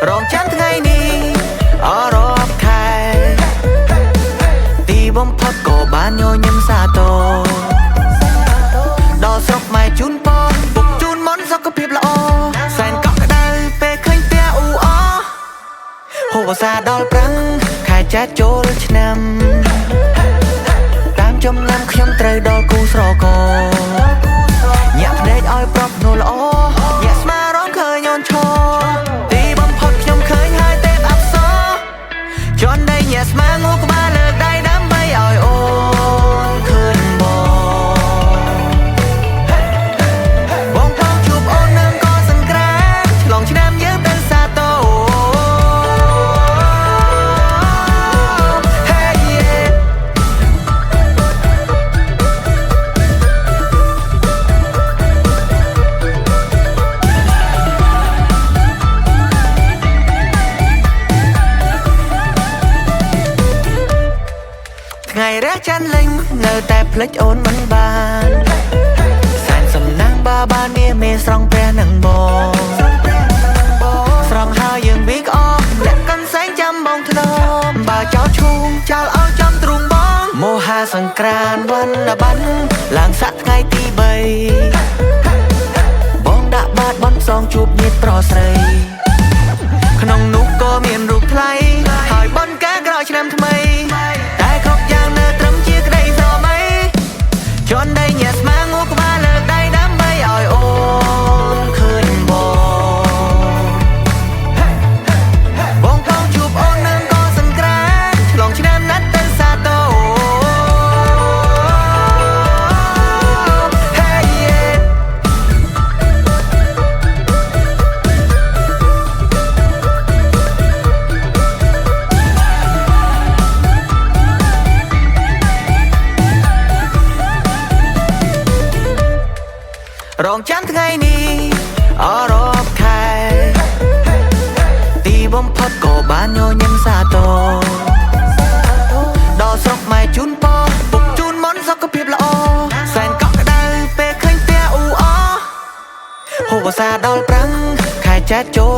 រងចាំថ្ងៃនេះអររាប់ខែទីបំផុតក៏បានញញឹមសាទរដល់ស្រុកម៉ែជូនពរពុកជូនមុនសុខភាពល្អសែនកក់ក្ដៅពេលឃើញផ្ទះអ៊ូអហូបសាដល់ប្រាំងខែចែកចូលឆ្នាំតាមចំណាំខ្ញុំត្រូវដល់គូស្រករញាក់ភ្នែកឲ្យប្របនោះល្អញាក់ស្មារងឃើញអូនឈរទីបំផុតខ្ញុំឃើញហើយទេពអប្សរជន់ដីញាក់ស្មាងូក្បាលលើកដៃដើម្បីឲ្យអូនឃើញបងផងជួបអូននឹងក៏សង្ក្រានឆ្លងឆ្នាំយើងទៅសាទរថ្ងៃរះចាន់លេងនៅតែភ្លេចអូនមិនបានសែនសំណាងបានមាសមេស្រង់ព្រះនឹងបងស្រង់ហើយយើងវាក្អកលាក់កាន់សែងចាំបងធ្នមបើចោលឈូងចោលឲ្យចំទ្រូងបងមហាសង្ក្រានវណ្ណប័ណ្ណឡើងសាក់ថ្ងៃទី3បងដាក់បាតបន់ផ្សងជួបញាតិប្រុសស្រីក្នុងនោះក៏មានរូបថ្លៃហើយបន់ការក្រោយឆ្នាំថ្មីតែគ្រប់យ៉ាងនៅត្រឹមជាក្តីស្រមៃជន់ដីញាក់ស្មាងូក្បាលលើកដៃដើម្បីឲ្យអូនឃើញបងផងជួបអូននឹងក៏សង្ក្រានឆ្លងឆ្នាំណាត់ទៅសាទររងចាំថ្ងៃនេះអររាប់ខែទីបំផុតក៏បានញញឹមសាទរដល់ស្រុកម៉ែជូនពរពុកជូនមុនសុខភាពល្អសែនកក់ក្ដៅពេលឃើញផ្ទះអ៊ូអហូបសាដល់ប្រាំងខែចែកចូល